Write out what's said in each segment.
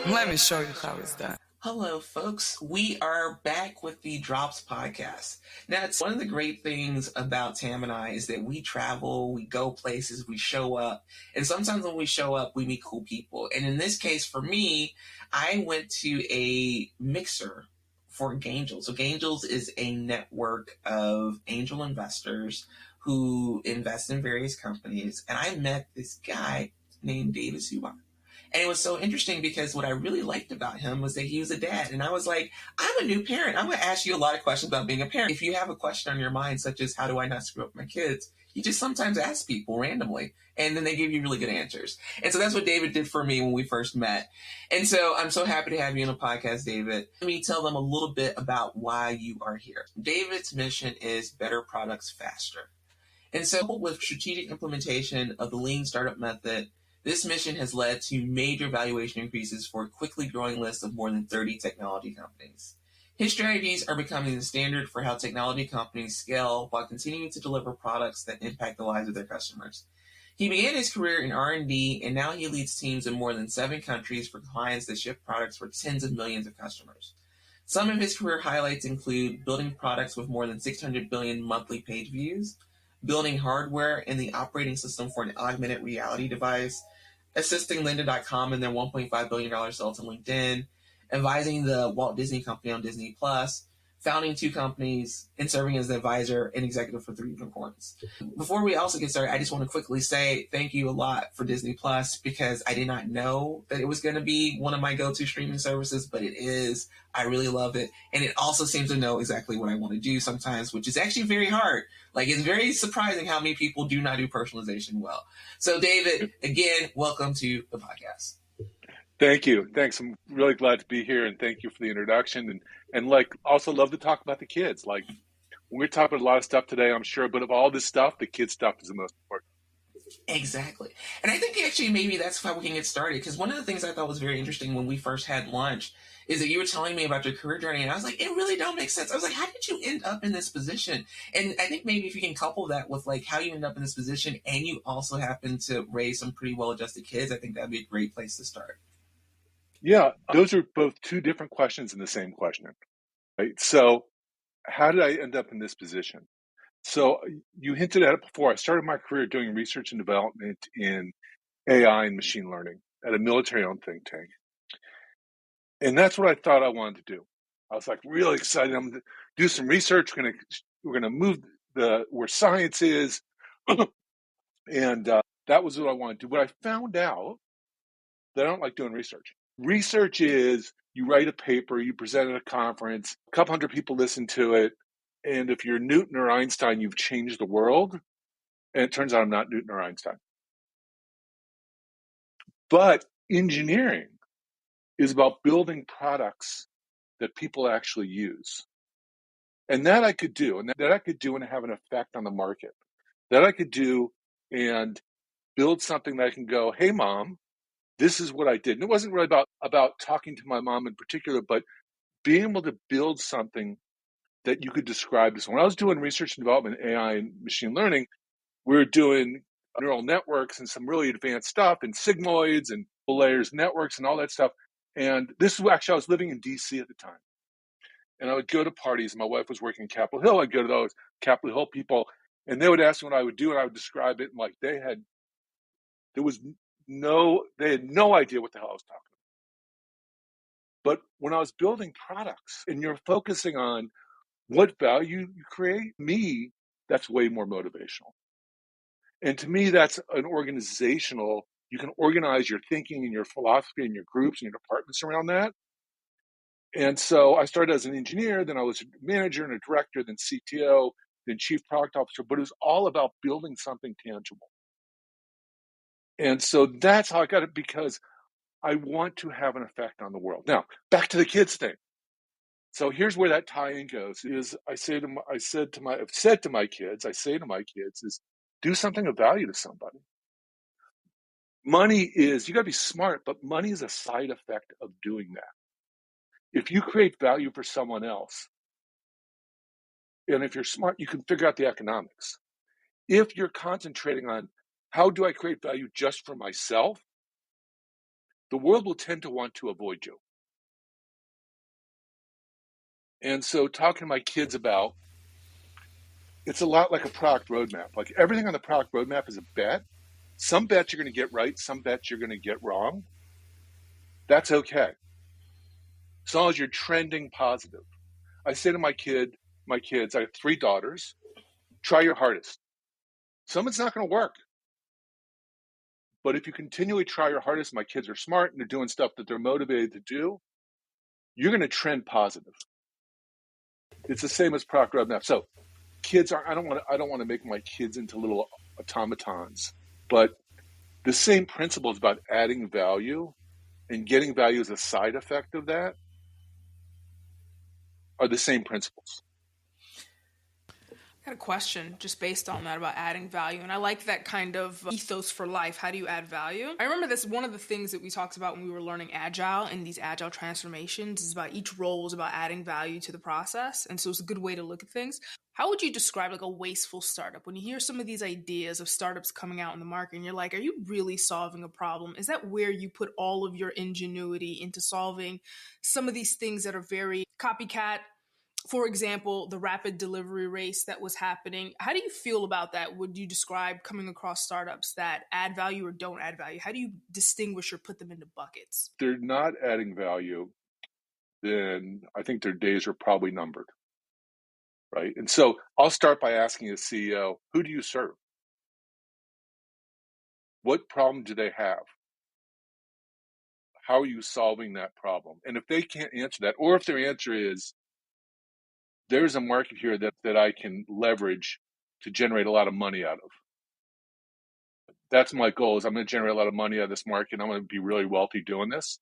Let me show you how it's done. Hello, folks. We are back with the Drops podcast. Now, it's one of the great things about Tam and I is that we travel, we go places, we show up, and sometimes when we show up, we meet cool people. And in this case, for me, I went to a mixer for Gangels. So Gangels is a network of angel investors who invest in various companies, and I met this guy named David Subar. And it was so interesting because what I really liked about him was that he was a dad. And I was like, I'm a new parent. I'm going to ask you a lot of questions about being a parent. If you have a question on your mind, such as how do I not screw up my kids, you just sometimes ask people randomly and then they give you really good answers. And so that's what David did for me when we first met. And so I'm so happy to have you on the podcast, David. Let me tell them a little bit about why you are here. David's mission is better products faster. And so with strategic implementation of the lean startup method, this mission has led to major valuation increases for a quickly growing list of more than 30 technology companies. His strategies are becoming the standard for how technology companies scale while continuing to deliver products that impact the lives of their customers. He began his career in R&D, and now he leads teams in more than 7 countries for clients that ship products for tens of millions of customers. Some of his career highlights include building products with more than 600 billion monthly page views, building hardware and the operating system for an augmented reality device, assisting Lynda.com in their $1.5 billion sale to LinkedIn, advising the Walt Disney Company on Disney Plus, founding 2 companies, and serving as the advisor and executive for 3 unicorns. Before we also get started, I just want to quickly say thank you a lot for Disney Plus because I did not know that it was going to be one of my go-to streaming services, but it is. I really love it. And it also seems to know exactly what I want to do sometimes, which is actually very hard. Like, it's very surprising how many people do not do personalization well. So, David, again, welcome to the podcast. Thank you. Thanks. I'm really glad to be here, and thank you for the introduction. And like, also love to talk about the kids. Like, we're talking about a lot of stuff today, I'm sure, but of all this stuff, the kids stuff is the most important. Exactly. And I think actually maybe that's how we can get started. Because one of the things I thought was very interesting when we first had lunch is that you were telling me about your career journey. And I was like, it really don't make sense. I was like, how did you end up in this position? And I think maybe if you can couple that with like how you end up in this position and you also happen to raise some pretty well-adjusted kids, I think that'd be a great place to start. Yeah, those are both 2 different questions in the same question, right? So how did I end up in this position? So you hinted at it before. I started my career doing research and development in AI and machine learning at a military-owned think tank. And that's what I thought I wanted to do. I was like really excited. I'm going to do some research. We're gonna move where science is, and that was what I wanted to do. But I found out that I don't like doing research. Research is you write a paper, you present at a conference, a couple hundred people listen to it, and if you're Newton or Einstein, you've changed the world. And it turns out I'm not Newton or Einstein. But engineering is about building products that people actually use. And that I could do, and that I could do and have an effect on the market. That I could do and build something that I can go, hey, Mom, this is what I did. And it wasn't really about talking to my mom in particular, but being able to build something that you could describe as. When I was doing research and development in AI and machine learning, we were doing neural networks and some really advanced stuff and sigmoids and layers networks and all that stuff. And this was actually, I was living in DC at the time. And I would go to parties. My wife was working in Capitol Hill. I'd go to those Capitol Hill people, and they would ask me what I would do, and I would describe it. And like they had no idea what the hell I was talking about. But when I was building products and you're focusing on what value you create, me, that's way more motivational. And to me, that's an organizational, you can organize your thinking and your philosophy and your groups and your departments around that. And so I started as an engineer, then I was a manager and a director, then CTO, then chief product officer, but it was all about building something tangible. And so that's how I got it, because I want to have an effect on the world. Now, back to the kids thing. So here's where that tie-in goes, is I say to my kids, is do something of value to somebody. Money is, you got to be smart, but money is a side effect of doing that. If you create value for someone else, and if you're smart, you can figure out the economics. If you're concentrating on how do I create value just for myself, the world will tend to want to avoid you. And so talking to my kids about, it's a lot like a product roadmap. Like everything on the product roadmap is a bet. Some bets you're going to get right, some bets you're going to get wrong. That's okay, as long as you're trending positive. I say to my kids, I have 3 daughters, try your hardest. Some it's not going to work. But if you continually try your hardest, my kids are smart and they're doing stuff that they're motivated to do, you're going to trend positive. It's the same as product roadmap. So kids are, I don't want to make my kids into little automatons, but the same principles about adding value and getting value as a side effect of that are the same principles. I had a question just based on that about adding value, and I like that kind of ethos for life. How do you add value? I remember this, one of the things that we talked about when we were learning Agile and these Agile transformations is about each role is about adding value to the process, and so it's a good way to look at things. How would you describe like a wasteful startup? When you hear some of these ideas of startups coming out in the market and you're like, are you really solving a problem? Is that where you put all of your ingenuity into solving some of these things that are very copycat? For example, the rapid delivery race that was happening. How do you feel about that? Would you describe coming across startups that add value or don't add value? How do you distinguish or put them into buckets? If they're not adding value, then I think their days are probably numbered, right? And so I'll start by asking a CEO, who do you serve? What problem do they have? How are you solving that problem? And if they can't answer that, or if their answer is, there's a market here that I can leverage to generate a lot of money out of. That's my goal, is I'm going to generate a lot of money out of this market. I'm going to be really wealthy doing this.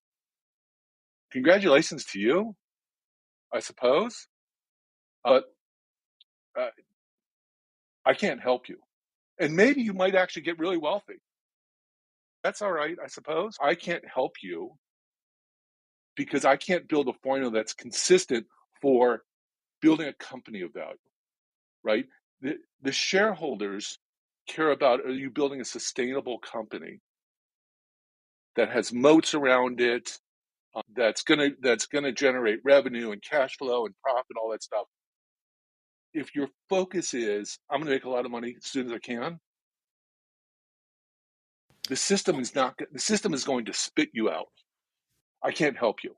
Congratulations to you, I suppose. But I can't help you. And maybe you might actually get really wealthy. That's all right, I suppose. I can't help you because I can't build a formula that's consistent for building a company of value, right? The shareholders care about, are you building a sustainable company that has moats around it, that's gonna generate revenue and cash flow and profit, all that stuff. If your focus is, I'm gonna make a lot of money as soon as I can, the system is going to spit you out. I can't help you.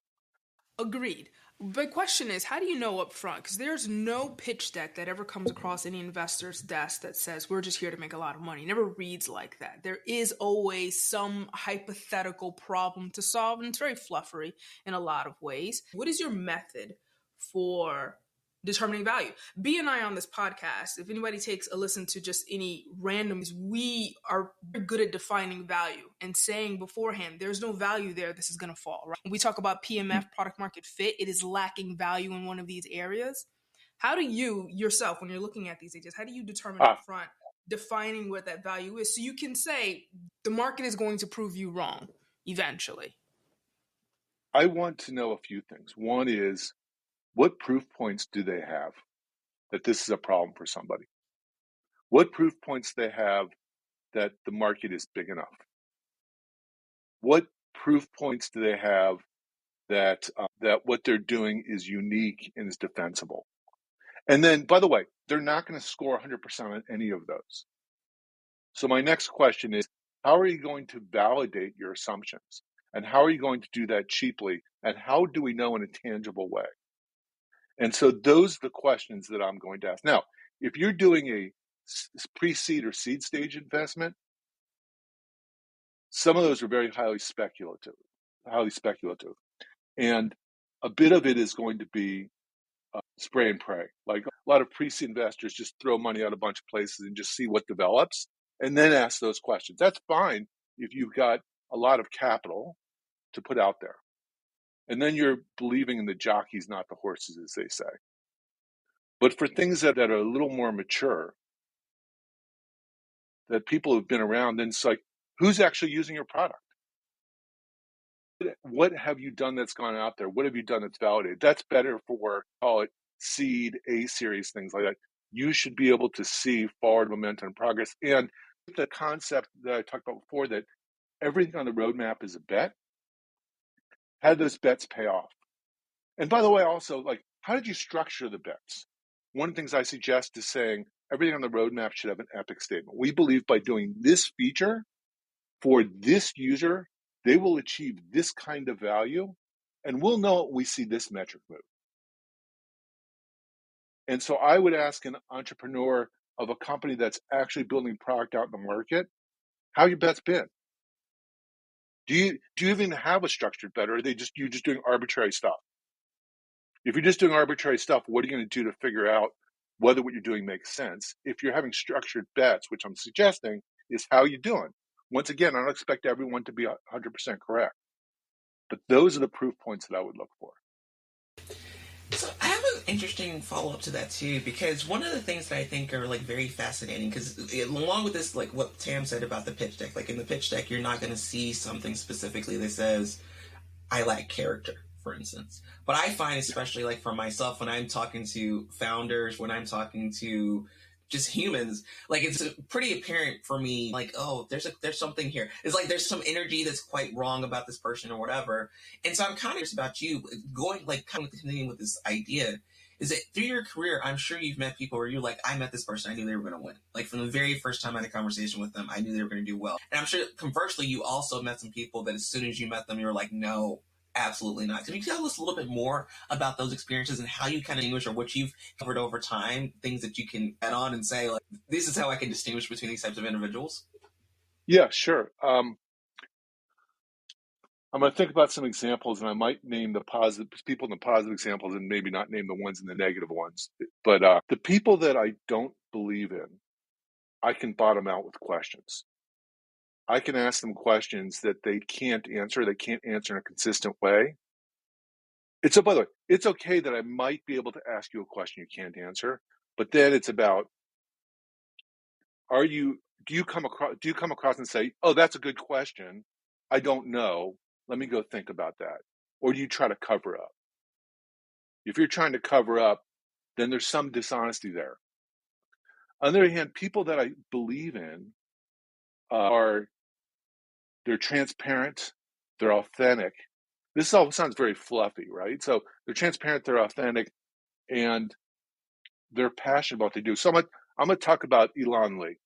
Agreed. The question is, how do you know up front? Because there's no pitch deck that ever comes across any investor's desk that says, we're just here to make a lot of money. It never reads like that. There is always some hypothetical problem to solve, and it's very fluffery in a lot of ways. What is your method for determining value? B and I on this podcast, if anybody takes a listen to just any randoms, we are good at defining value and saying beforehand, there's no value there, this is going to fall. Right? When we talk about PMF, product market fit, it is lacking value in one of these areas. How do you yourself, when you're looking at these ideas, how do you determine up front defining what that value is so you can say the market is going to prove you wrong eventually? I want to know a few things. One is, what proof points do they have that this is a problem for somebody? What proof points they have that the market is big enough? What proof points do they have that what they're doing is unique and is defensible? And then, by the way, they're not going to score 100% on any of those. So my next question is, how are you going to validate your assumptions? And how are you going to do that cheaply? And how do we know in a tangible way? And so those are the questions that I'm going to ask. Now, if you're doing a pre-seed or seed stage investment, some of those are very highly speculative. And a bit of it is going to be spray and pray. Like a lot of pre-seed investors just throw money out a bunch of places and just see what develops and then ask those questions. That's fine if you've got a lot of capital to put out there. And then you're believing in the jockeys, not the horses, as they say. But for things that are a little more mature, that people have been around, then it's like, who's actually using your product? What have you done that's gone out there? What have you done that's validated? That's better for, call it seed, A series, things like that. You should be able to see forward momentum and progress. And the concept that I talked about before, that everything on the roadmap is a bet, How did those bets pay off? And by the way, also, like, how did you structure the bets? One of the things I suggest is saying everything on the roadmap should have an epic statement. We believe by doing this feature for this user, they will achieve this kind of value, and we'll know we see this metric move. And so I would ask an entrepreneur of a company that's actually building product out in the market, how your bet's been. Do you even have a structured bet, or are you're just doing arbitrary stuff? If you're just doing arbitrary stuff, what are you going to do to figure out whether what you're doing makes sense? If you're having structured bets, which I'm suggesting, is how you doing. Once again, I don't expect everyone to be 100% correct, but those are the proof points that I would look for. So I have an interesting follow-up to that too, because one of the things that I think are like very fascinating, because along with this, like what Tam said about the pitch deck, like in the pitch deck, you're not going to see something specifically that says, I lack character, for instance. But I find, especially like for myself, when I'm talking to founders, when I'm talking to just humans, like it's pretty apparent for me, like, oh, there's something here. It's like there's some energy that's quite wrong about this person or whatever. And so I'm kind of curious about you, going like kind of continuing with this idea, is that through your career, I'm sure you've met people where you're like, I met this person, I knew they were going to win. Like from the very first time I had a conversation with them, I knew they were going to do well. And I'm sure conversely, you also met some people that as soon as you met them, you were like, no, absolutely not. Can you tell us a little bit more about those experiences and how you kind of distinguish, or what you've covered over time, things that you can add on and say, like, this is how I can distinguish between these types of individuals? Yeah, sure. I'm going to think about some examples, and I might name the positive people in the positive examples and maybe not name the ones in the negative ones. But the people that I don't believe in, I can bottom out with questions. I can ask them questions that they can't answer. They can't answer in a consistent way. By the way, it's okay that I might be able to ask you a question you can't answer, but then it's about, do you come across and say, oh, that's a good question, I don't know, let me go think about that? Or do you try to cover up? If you're trying to cover up, then there's some dishonesty there. On the other hand, people that I believe in they're transparent, they're authentic. This all sounds very fluffy, right? So they're transparent, they're authentic, and they're passionate about what they do. So I'm going to talk about Elon Lee.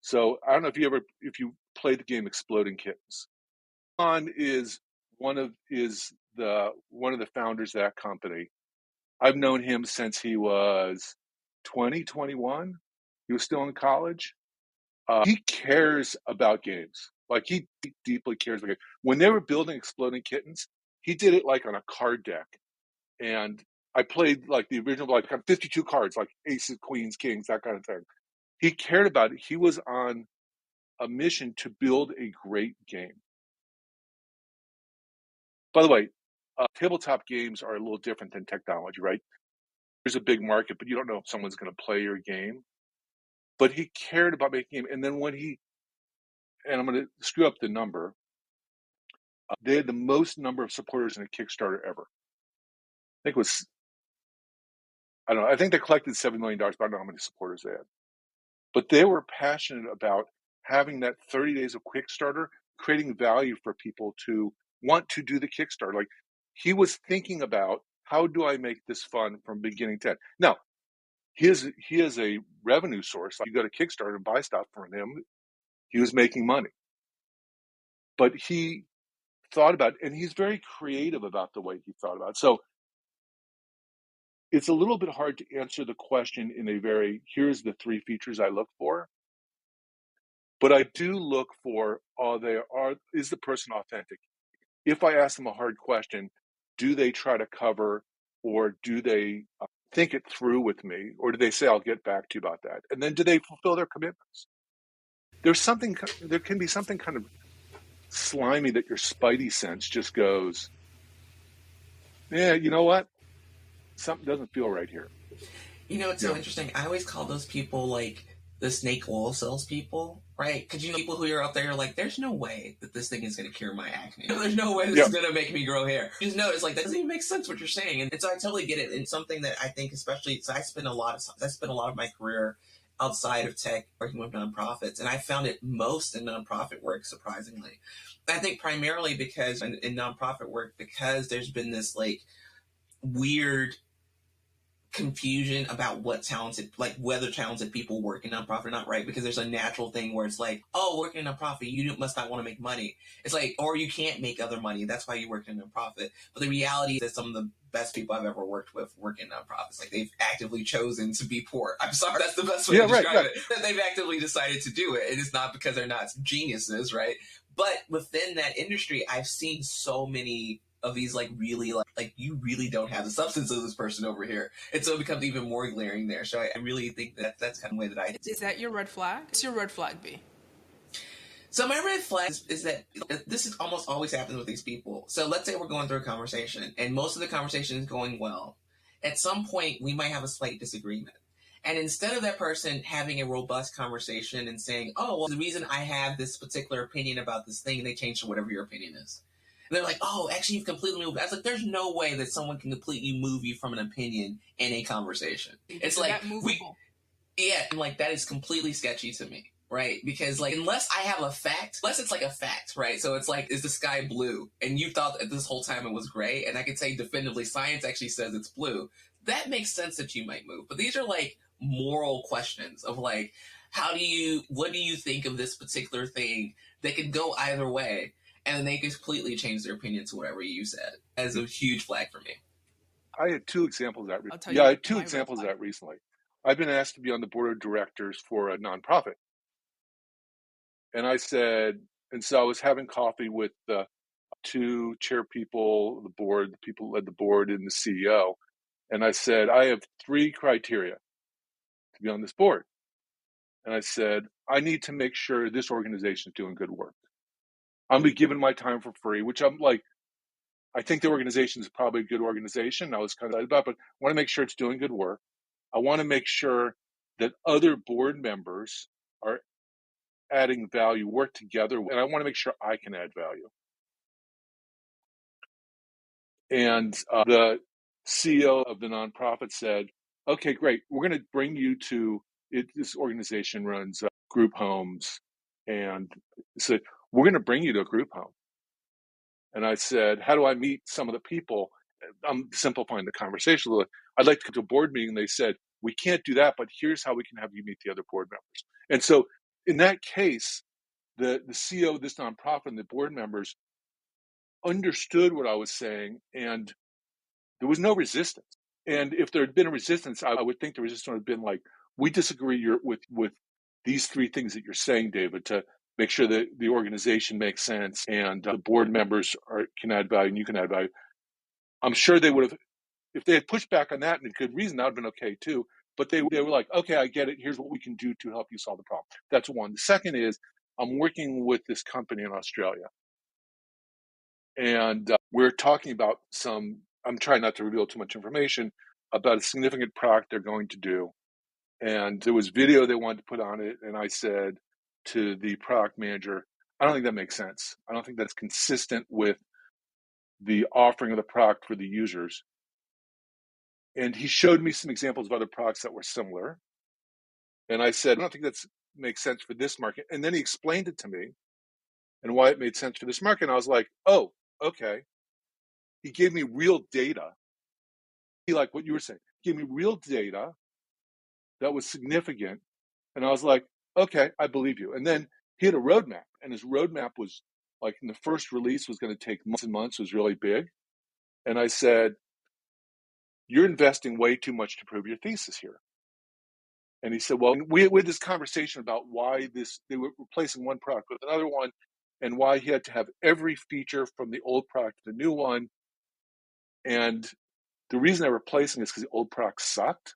So I don't know if you played the game Exploding Kittens. Elon is one of the founders of that company. I've known him since he was 20, 21. He was still in college. He cares about games. Like he deeply cares about games. When they were building Exploding Kittens, he did it like on a card deck. And I played like the original, like 52 cards, like aces, queens, kings, that kind of thing. He cared about it. He was on a mission to build a great game. By the way, tabletop games are a little different than technology, right? There's a big market, but you don't know if someone's going to play your game. But he cared about making a game. And then and I'm going to screw up the number, they had the most number of supporters in a Kickstarter ever. I think they collected $7 million, but I don't know how many supporters they had. But they were passionate about having that 30 days of Kickstarter, creating value for people to want to do the Kickstarter. Like he was thinking about, how do I make this fun from beginning to end? Now, he is a revenue source. Like you go to Kickstarter and buy stuff from him. He was making money. But he thought about it, and he's very creative about the way he thought about it. So it's a little bit hard to answer the question in here's the 3 features I look for. But I do look for, is the person authentic? If I ask them a hard question, do they try to cover, or do they think it through with me? Or do they say, I'll get back to you about that? And then do they fulfill their commitments? There can be something kind of slimy that your spidey sense just goes, yeah, you know what? Something doesn't feel right here. You know, it's so interesting. I always call those people like the snake oil salespeople, right? Because you know, people who are out there like, there's no way that this thing is going to cure my acne. There's no way this is going to make me grow hair. You just notice, like, that doesn't even make sense what you're saying. And so I totally get it. And something that I think, especially, so I spent a lot of my career outside of tech working with nonprofits, and I found it most in nonprofit work, surprisingly. I think primarily because in nonprofit work, because there's been this like weird confusion about what talented, like whether talented people work in nonprofit or not, right? Because there's a natural thing where it's like, oh, working in a nonprofit, you must not want to make money. It's like, or you can't make other money. That's why you work in a nonprofit. But the reality is that some of the best people I've ever worked with work in nonprofits. Like they've actively chosen to be poor. I'm sorry, that's the best way to describe it. That they've actively decided to do it. And it's not because they're not geniuses, right? But within that industry, I've seen so many of these like really like you really don't have the substance of this person over here, and so it becomes even more glaring there. So I really think that that's kind of the way that I is that your red flag? What's your red flag be? So my red flag is that this is almost always happens with these people. So let's say we're going through a conversation and most of the conversation is going well. At some point we might have a slight disagreement. And instead of that person having a robust conversation and saying, oh, well, the reason I have this particular opinion about this thing, and they change to whatever your opinion is. And they're like, oh, actually, you've completely moved. I was like, there's no way that someone can completely move you from an opinion in a conversation. It's like, yeah, and like that is completely sketchy to me, right? Because like, unless I have a fact, unless it's like a fact, right? So it's like, is the sky blue? And you thought that this whole time it was gray, and I can say definitively, science actually says it's blue. That makes sense that you might move. But these are like moral questions of like, what do you think of this particular thing that could go either way? And then they completely change their opinion to whatever you said. As a huge flag for me. I had two examples of that. I had two examples of that recently. I've been asked to be on the board of directors for a nonprofit. And I said, and so I was having coffee with the two chair people, the board, the people who led the board, and the CEO. And I said, I have 3 criteria to be on this board. And I said, I need to make sure this organization is doing good work. I'm going to be giving my time for free, which I'm like, I think the organization is probably a good organization. I was kind of excited about, but I want to make sure it's doing good work. I want to make sure that other board members are adding value, work together, and I want to make sure I can add value. And the CEO of the nonprofit said, okay, great. We're going to bring you to it. This organization runs group homes, and said, we're going to bring you to a group home. And I said, how do I meet some of the people? I'm simplifying the conversation a little. I'd like to go to a board meeting. They said, we can't do that, but here's how we can have you meet the other board members. And so in that case, the CEO of this nonprofit and the board members understood what I was saying, and there was no resistance. And if there had been a resistance, I would think the resistance would have been like, we disagree with these 3 things that you're saying, David, to make sure that the organization makes sense and the board members can add value and you can add value. I'm sure they would have, if they had pushed back on that and a good reason, that would have been okay too. But they were like, okay, I get it. Here's what we can do to help you solve the problem. That's one. The second is, I'm working with this company in Australia. And we're talking about I'm trying not to reveal too much information about a significant product they're going to do. And there was video they wanted to put on it. And I said to the product manager, I don't think that makes sense. I don't think that's consistent with the offering of the product for the users. And he showed me some examples of other products that were similar. And I said, I don't think that makes sense for this market. And then he explained it to me and why it made sense for this market. And I was like, oh, okay. He gave me real data. He, like what you were saying, gave me real data that was significant. And I was like, okay, I believe you. And then he had a roadmap, and his roadmap was like, in the first release was going to take months and months, was really big. And I said, you're investing way too much to prove your thesis here. And he said, well, we had this conversation about why they were replacing one product with another one, and why he had to have every feature from the old product to the new one. And the reason they're replacing is because the old product sucked.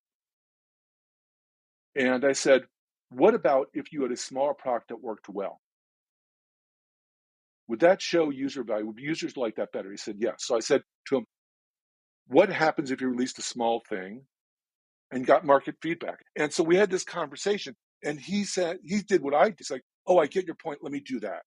And I said, what about if you had a smaller product that worked well? Would that show user value? Would users like that better? He said, yes. So I said to him, what happens if you released a small thing and got market feedback? And so we had this conversation, and he said, he did what I did. He's like, oh, I get your point. Let me do that.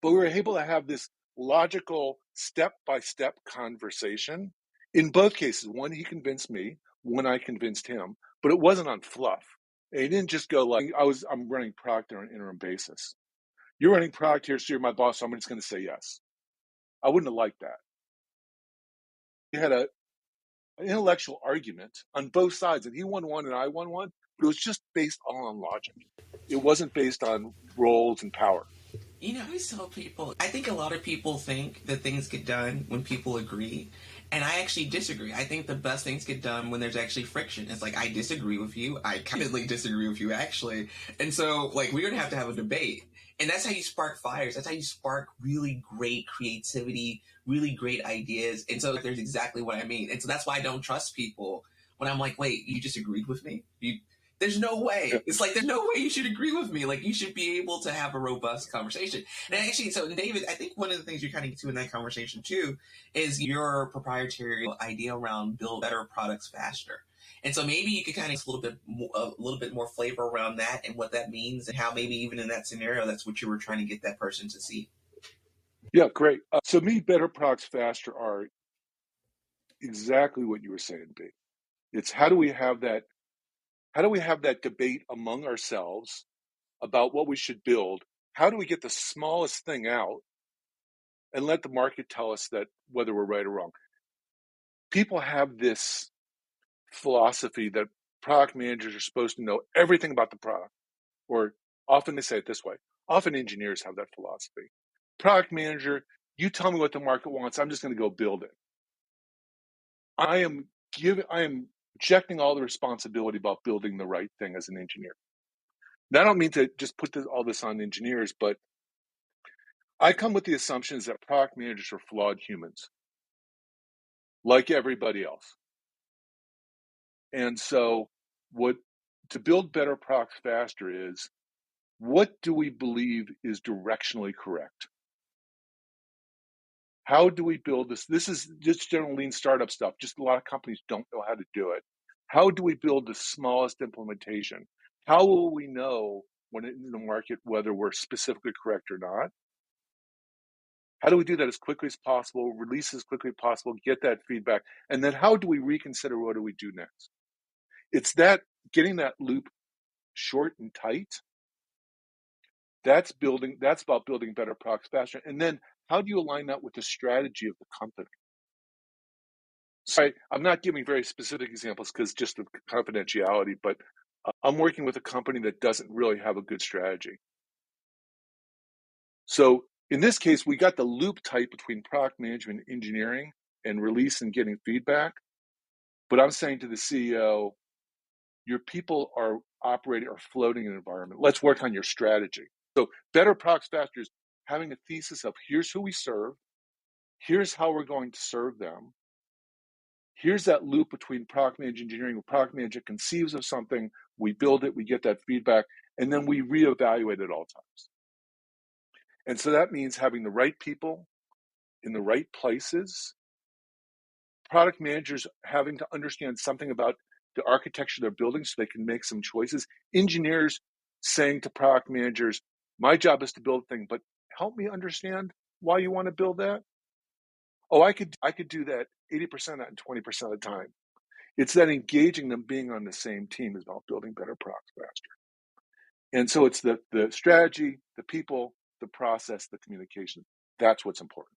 But we were able to have this logical step-by-step conversation. In both cases, one, he convinced me, one, I convinced him, but it wasn't on fluff. And he didn't just go like, I'm running product on an interim basis. You're running product here, so you're my boss, so I'm just going to say yes. I wouldn't have liked that. He had an intellectual argument on both sides, and he won one and I won one, but it was just based all on logic. It wasn't based on roles and power. You know, I always tell people, I think a lot of people think that things get done when people agree. And I actually disagree. I think the best things get done when there's actually friction. It's like, I disagree with you. I candidly disagree with you, actually. And so, like, we're going to have a debate. And that's how you spark fires. That's how you spark really great creativity, really great ideas. And so there's exactly what I mean. And so that's why I don't trust people when I'm like, wait, you disagreed with me? There's no way. It's like, there's no way you should agree with me. Like, you should be able to have a robust conversation. And actually, so David, I think one of the things you're kind of get to in that conversation too is your proprietary idea around build better products faster. And so maybe you could kind of a little bit more flavor around that and what that means and how maybe even in that scenario, that's what you were trying to get that person to see. Yeah, great. So me, better products faster are exactly what you were saying, B. It's how do we have that debate among ourselves about what we should build? How do we get the smallest thing out and let the market tell us that whether we're right or wrong? People have this philosophy that product managers are supposed to know everything about the product, or often they say it this way. Often engineers have that philosophy. Product manager, you tell me what the market wants, I'm just going to go build it. I am rejecting all the responsibility about building the right thing as an engineer. Now, I don't mean to just put all this on engineers, but I come with the assumptions that product managers are flawed humans, like everybody else. And so to build better products faster is, what do we believe is directionally correct? How do we build this? This is just general lean startup stuff. Just a lot of companies don't know how to do it. How do we build the smallest implementation? How will we know when it's in the market whether we're specifically correct or not? How do we do that as quickly as possible, release as quickly as possible, get that feedback? And then how do we reconsider what do we do next? It's that getting that loop short and tight. That's about building better products faster. And then how do you align that with the strategy of the company? So I'm not giving very specific examples because just of confidentiality, but I'm working with a company that doesn't really have a good strategy. So in this case, we got the loop tight between product management, engineering, and release and getting feedback. But I'm saying to the CEO, your people are floating in an environment. Let's work on your strategy. So better products faster is having a thesis of here's who we serve, here's how we're going to serve them. Here's that loop between product manager and engineering. Where product manager conceives of something, we build it, we get that feedback, and then we reevaluate at all times. And so that means having the right people in the right places, product managers having to understand something about the architecture they're building so they can make some choices, engineers saying to product managers, my job is to build a thing, but help me understand why you want to build that. Oh, I could do that 80% of that and 20% of the time. It's that engaging them, being on the same team is about building better products faster. And so it's the strategy, the people, the process, the communication. That's what's important.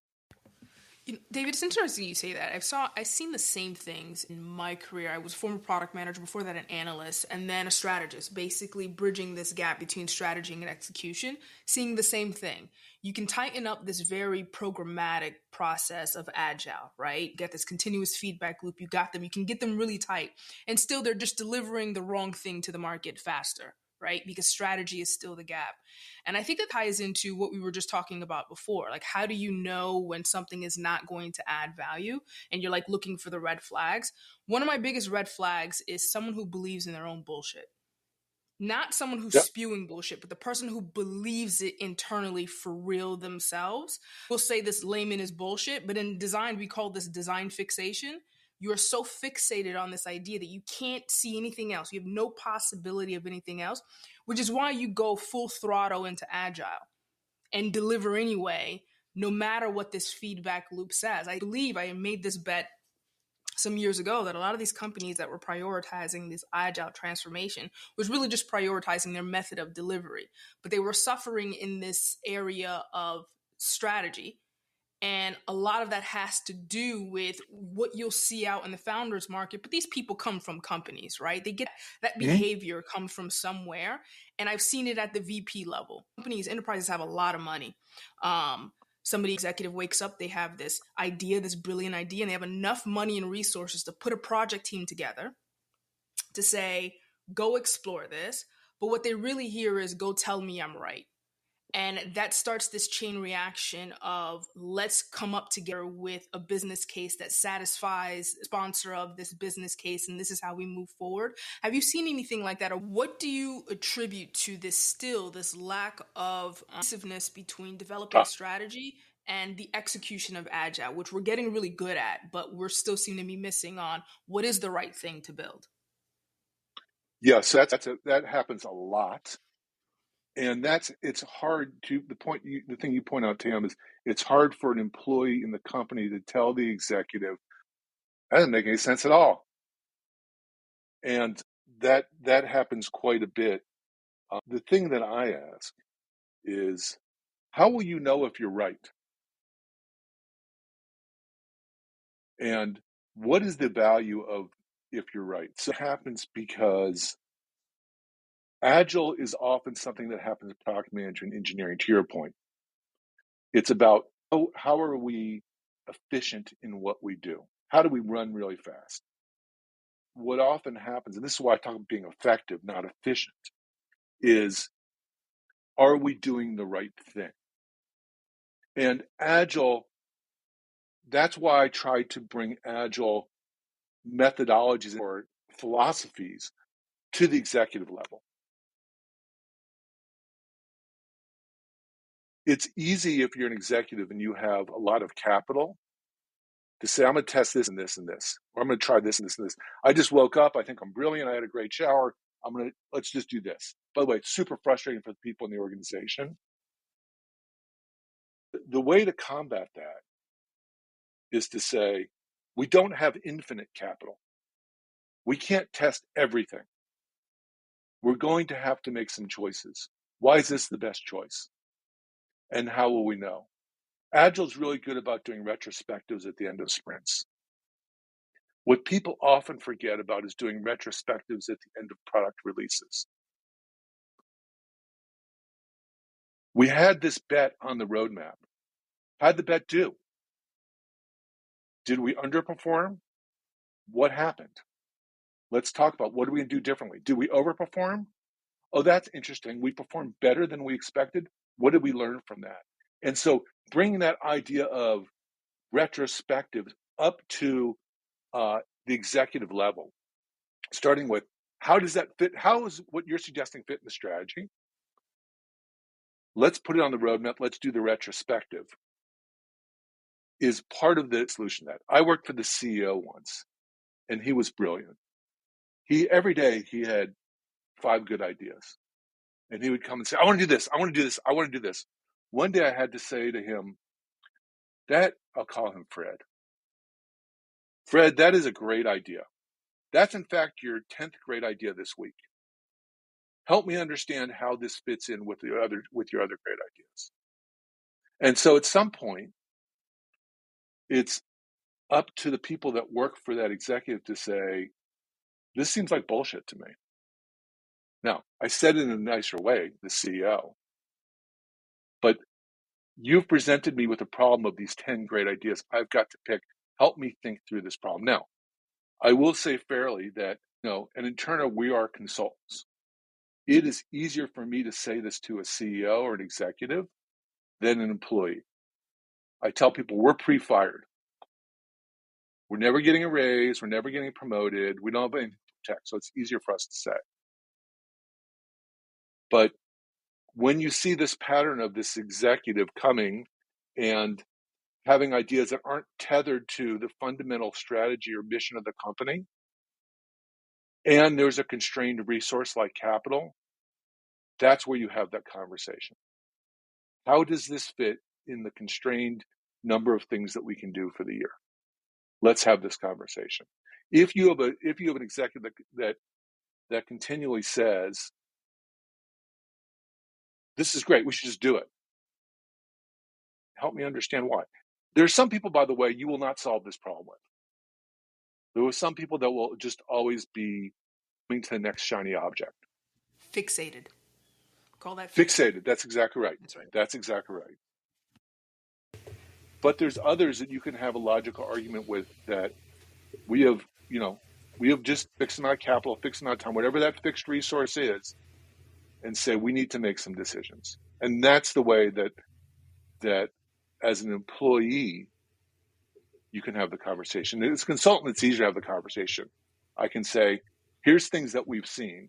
David, it's interesting you say that. I've seen the same things in my career. I was a former product manager, before that an analyst, and then a strategist, basically bridging this gap between strategy and execution, seeing the same thing. You can tighten up this very programmatic process of agile, right? You get this continuous feedback loop. You got them. You can get them really tight. And still, they're just delivering the wrong thing to the market faster, right? Because strategy is still the gap. And I think that ties into what we were just talking about before. Like, how do you know when something is not going to add value and you're like looking for the red flags? One of my biggest red flags is someone who believes in their own bullshit. Not someone who's spewing bullshit, but the person who believes it internally for real themselves. We'll say this layman is bullshit, but in design, we call this design fixation. You are so fixated on this idea that you can't see anything else. You have no possibility of anything else, which is why you go full throttle into agile and deliver anyway, no matter what this feedback loop says. I believe I made this bet some years ago that a lot of these companies that were prioritizing this agile transformation was really just prioritizing their method of delivery, but they were suffering in this area of strategy. And a lot of that has to do with what you'll see out in the founders market. But these people come from companies, right? They get that behavior comes from somewhere. And I've seen it at the VP level. Companies, enterprises have a lot of money. Somebody executive wakes up, they have this idea, this brilliant idea, and they have enough money and resources to put a project team together to say, go explore this. But what they really hear is, go tell me I'm right. And that starts this chain reaction of, let's come up together with a business case that satisfies the sponsor of this business case, and this is how we move forward. Have you seen anything like that? Or what do you attribute to this lack of cohesiveness between developing strategy and the execution of agile, which we're getting really good at, but we're still seem to be missing on what is the right thing to build? Yes, that happens a lot. And it's hard to the thing you point out, Tam, is it's hard for an employee in the company to tell the executive that doesn't make any sense at all. And that happens quite a bit. The thing that I ask is, how will you know if you're right? And what is the value of if you're right? So it happens because Agile is often something that happens in product management engineering, to your point. It's about how are we efficient in what we do? How do we run really fast? What often happens, and this is why I talk about being effective, not efficient, is, are we doing the right thing? And Agile, that's why I try to bring Agile methodologies or philosophies to the executive level. It's easy if you're an executive and you have a lot of capital to say, I'm going to test this and this and this, or I'm going to try this and this and this. I just woke up. I think I'm brilliant. I had a great shower. Let's just do this. By the way, it's super frustrating for the people in the organization. The way to combat that is to say, we don't have infinite capital. We can't test everything. We're going to have to make some choices. Why is this the best choice? And how will we know? Agile is really good about doing retrospectives at the end of sprints. What people often forget about is doing retrospectives at the end of product releases. We had this bet on the roadmap. How'd the bet do? Did we underperform? What happened? Let's talk about what are we going to do differently. Did we overperform? Oh, that's interesting. We performed better than we expected. What did we learn from that? And so bringing that idea of retrospective up to the executive level, starting with, how does that fit? How is what you're suggesting fit in the strategy? Let's put it on the roadmap. Let's do the retrospective, is part of the solution. That I worked for the CEO once, and he was brilliant. Every day he had 5 good ideas, and he would come and say, I want to do this. I want to do this. I want to do this. One day I had to say to him, I'll call him Fred. Fred, that is a great idea. That's in fact your 10th great idea this week. Help me understand how this fits in with your other great ideas. And so at some point, it's up to the people that work for that executive to say, this seems like bullshit to me. Now, I said it in a nicer way, the CEO, but you've presented me with a problem of these 10 great ideas. I've got to pick. Help me think through this problem. Now, I will say fairly that, and in turn, we are consultants. It is easier for me to say this to a CEO or an executive than an employee. I tell people we're pre-fired. We're never getting a raise. We're never getting promoted. We don't have anything to protect, so it's easier for us to say. But when you see this pattern of this executive coming and having ideas that aren't tethered to the fundamental strategy or mission of the company, and there's a constrained resource like capital, that's where you have that conversation. How does this fit in the constrained number of things that we can do for the year? Let's have this conversation. If you have an executive that continually says, this is great, we should just do it, help me understand why. There's some people, by the way, you will not solve this problem with. There are some people that will just always be moving to the next shiny object. Fixated. Call that fixated. That's exactly right. That's right. That's exactly right. But there's others that you can have a logical argument with, that we have just fixed amount of capital, fixed amount of time, whatever that fixed resource is, and say we need to make some decisions. And that's the way that as an employee, you can have the conversation. As a consultant, it's easier to have the conversation. I can say, here's things that we've seen.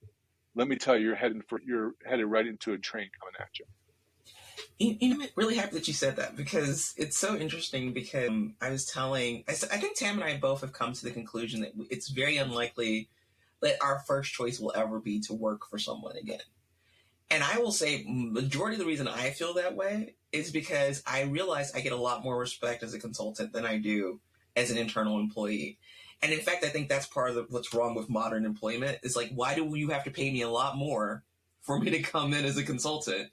Let me tell you, you're headed right into a train coming at you. I'm really happy that you said that, because it's so interesting. Because I think Tam and I both have come to the conclusion that it's very unlikely that our first choice will ever be to work for someone again. And I will say, majority of the reason I feel that way is because I realize I get a lot more respect as a consultant than I do as an internal employee. And in fact, I think that's part of what's wrong with modern employment. Is like, why do you have to pay me a lot more for me to come in as a consultant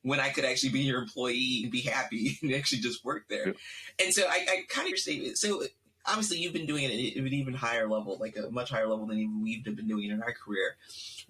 when I could actually be your employee and be happy and actually just work there? And so I kind of say, so obviously you've been doing it at an even higher level, like a much higher level than even we've been doing it in our career.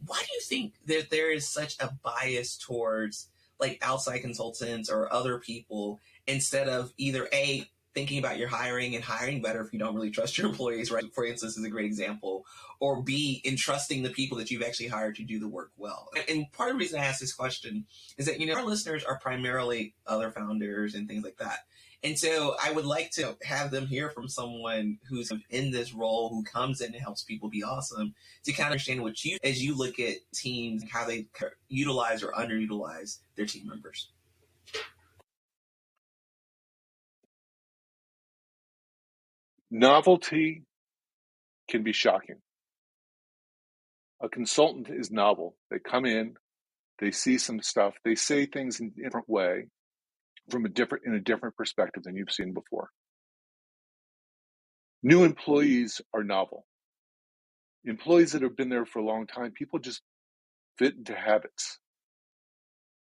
Why do you think that there is such a bias towards like outside consultants or other people, instead of either A, thinking about your hiring and hiring better if you don't really trust your employees, right? For instance, is a great example. Or B, entrusting the people that you've actually hired to do the work well. And part of the reason I ask this question is that, our listeners are primarily other founders and things like that. And so I would like to have them hear from someone who's in this role, who comes in and helps people be awesome, to kind of understand what you, as you look at teams, how they utilize or underutilize their team members. Novelty can be shocking. A consultant is novel. They come in, they see some stuff, they say things in a different way, in a different perspective than you've seen before. New employees are novel. Employees that have been there for a long time, people just fit into habits,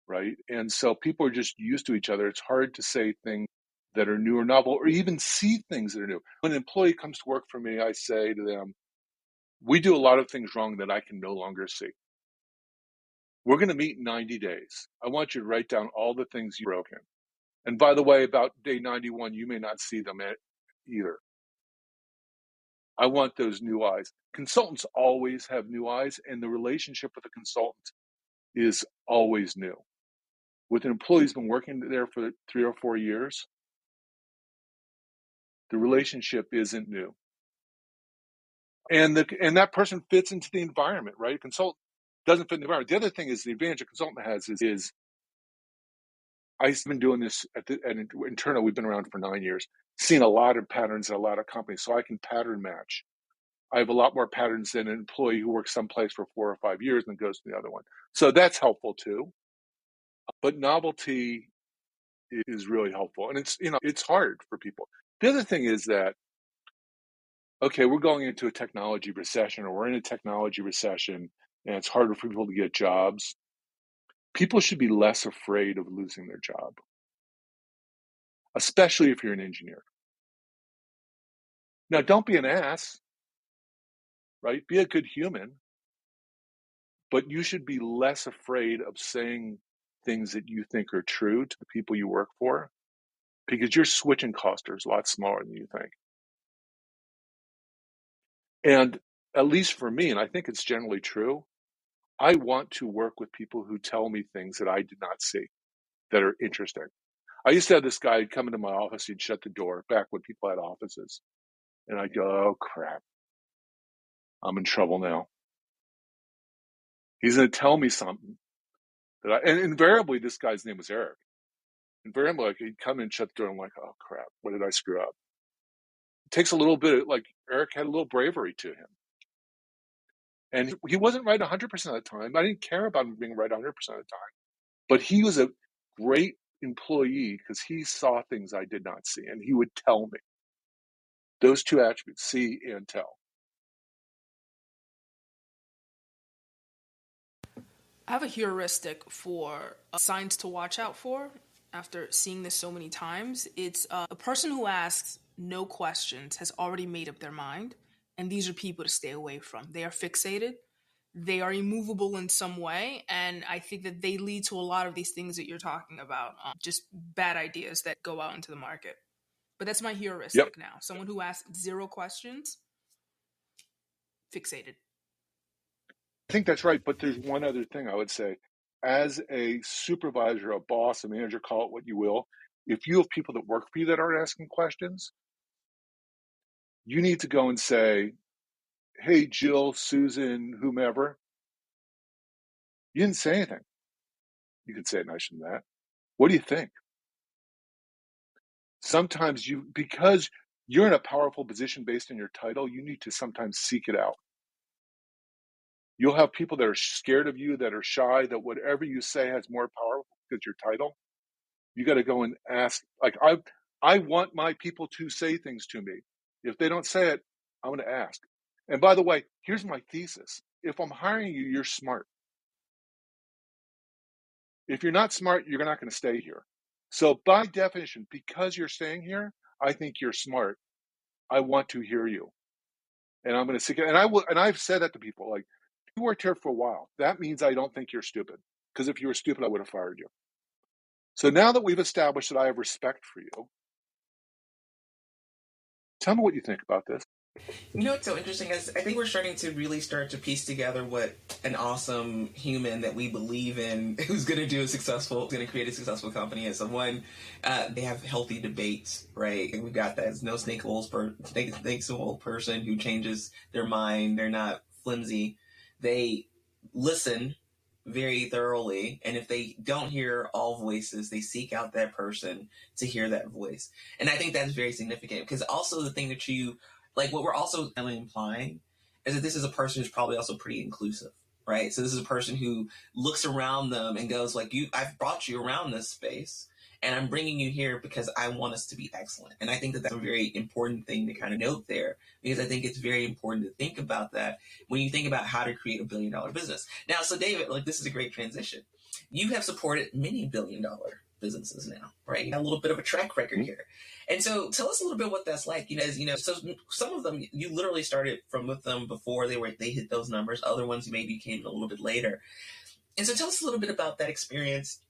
right? And so people are just used to each other. It's hard to say things that are new or novel, or even see things that are new. When an employee comes to work for me, I say to them, we do a lot of things wrong that I can no longer see. We're going to meet in 90 days. I want you to write down all the things you've broken. And by the way, about day 91, you may not see them either. I want those new eyes. Consultants always have new eyes, and the relationship with a consultant is always new. With an employee who's been working there for 3 or 4 years, the relationship isn't new. And that person fits into the environment, right? A consultant doesn't fit in the environment. The other thing is, the advantage a consultant has is I've been doing this at internal. We've been around for 9 years, seen a lot of patterns at a lot of companies, so I can pattern match. I have a lot more patterns than an employee who works someplace for 4 or 5 years and goes to the other one. So that's helpful too. But novelty is really helpful, and it's hard for people. The other thing is that, okay, we're going into a technology recession, or we're in a technology recession, and it's harder for people to get jobs. People should be less afraid of losing their job, especially if you're an engineer. Now, don't be an ass, right? Be a good human, but you should be less afraid of saying things that you think are true to the people you work for, because your switching cost is a lot smaller than you think. And at least for me, and I think it's generally true, I want to work with people who tell me things that I did not see that are interesting. I used to have this guy come into my office, he'd shut the door back when people had offices. And I'd go, oh crap, I'm in trouble now. He's going to tell me something and invariably this guy's name was Eric. Invariably, like, he'd come in and shut the door, and I'm like, oh crap, what did I screw up? It takes a little bit, like Eric had a little bravery to him. And he wasn't right 100% of the time. I didn't care about him being right 100% of the time. But he was a great employee because he saw things I did not see, and he would tell me. Those two attributes, see and tell. I have a heuristic for signs to watch out for after seeing this so many times. It's a person who asks no questions has already made up their mind, and these are people to stay away from. They are fixated, they are immovable in some way, and I think that they lead to a lot of these things that you're talking about, just bad ideas that go out into the market. But that's my Yep. heuristic now. Someone who asks zero questions, fixated. I think that's right. But there's one other thing I would say. As a supervisor, a boss, a manager, call it what you will, if you have people that work for you that aren't asking questions, you need to go and say, hey, Jill, Susan, whomever, you didn't say anything. You could say it nicer than that. What do you think? Sometimes because you're in a powerful position based on your title, you need to sometimes seek it out. You'll have people that are scared of you, that are shy, that whatever you say has more power because your title. You got to go and ask. Like I want my people to say things to me. If they don't say it, I'm going to ask. And by the way, here's my thesis. If I'm hiring you, you're smart. If you're not smart, you're not going to stay here. So by definition, because you're staying here, I think you're smart. I want to hear you. And I'm going to seek it. And I will, and I've said that to people, like, you worked here for a while. That means I don't think you're stupid. Because if you were stupid, I would have fired you. So now that we've established that I have respect for you, tell me what you think about this. You know what's so interesting is I think we're starting to really start to piece together what an awesome human that we believe in, who's going to do a successful, going to create a successful company is. Someone, they have healthy debates, right? And we've got that. It's no snake oil person who changes their mind. They're not flimsy. They listen very thoroughly, and if they don't hear all voices, they seek out that person to hear that voice. And I think that's very significant because also the thing that you like, what we're also implying is that this is a person who's probably also pretty inclusive, right? So this is a person who looks around them and goes like, I've brought you around this space and I'm bringing you here because I want us to be excellent. And I think that that's a very important thing to kind of note there, because I think it's very important to think about that when you think about how to create $1 billion business. Now, so David, like, this is a great transition. You have supported many $1 billion businesses now, right? You have a little bit of a track record here. And so tell us a little bit what that's like. So some of them, you literally started from with them before they hit those numbers. Other ones maybe came a little bit later. And so tell us a little bit about that experience.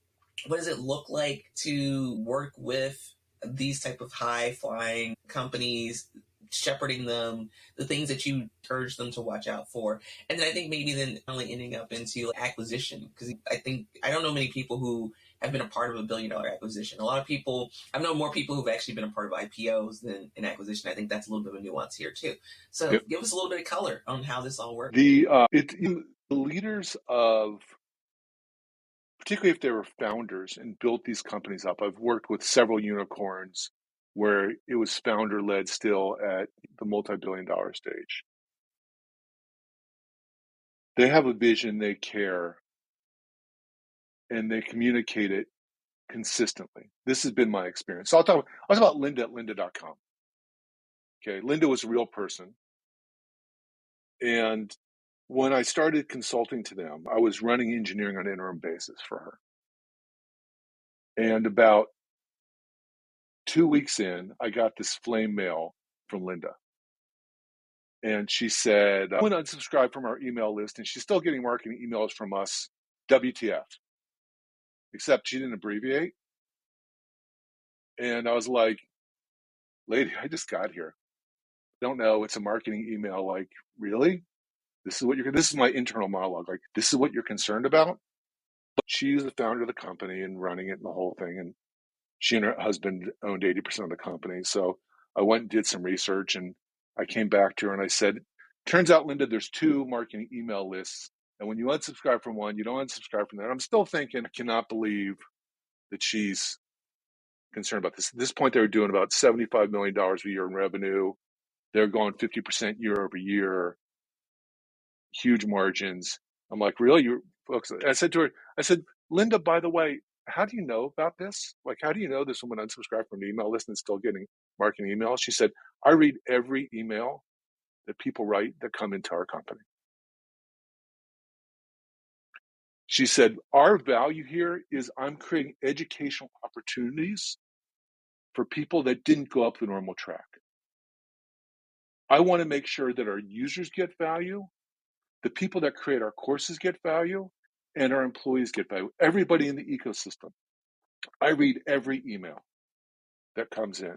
What does it look like to work with these type of high flying companies, shepherding them, the things that you encourage them to watch out for? And then I think maybe then only ending up into acquisition, because I don't know many people who have been a part of $1 billion acquisition. A lot of people, I've known more people who've actually been a part of IPOs than an acquisition. I think that's a little bit of a nuance here too. So Give us a little bit of color on how this all works. The leaders of, particularly if they were founders and built these companies up. I've worked with several unicorns where it was founder led still at the multi-billion-dollar stage. They have a vision, they care, and they communicate it consistently. This has been my experience. So I'll talk about Linda at lynda.com. Okay, Linda was a real person. And when I started consulting to them, I was running engineering on an interim basis for her. And about 2 weeks in, I got this flame mail from Linda. And she said, I want to unsubscribe from our email list. And she's still getting marketing emails from us, WTF. Except she didn't abbreviate. And I was like, lady, I just got here. I don't know. It's a marketing email. Like, really? This is my internal monologue. Like, this is what you're concerned about? But she's the founder of the company and running it and the whole thing. And she and her husband owned 80% of the company. So I went and did some research, and I came back to her and I said, turns out, Linda, there's 2 marketing email lists. And when you unsubscribe from one, you don't unsubscribe from the other. I'm still thinking, I cannot believe that she's concerned about this. At this point, they were doing about $75 million a year in revenue. They're going 50% year over year, huge margins. I'm like, really? You folks? I said to her, Linda, by the way, how do you know about this? Like, how do you know this woman unsubscribed from an email list and is still getting marketing emails? She said, I read every email that people write that come into our company. She said, our value here is I'm creating educational opportunities for people that didn't go up the normal track. I want to make sure that our users get value, the people that create our courses get value, and our employees get value. Everybody in the ecosystem. I read every email that comes in.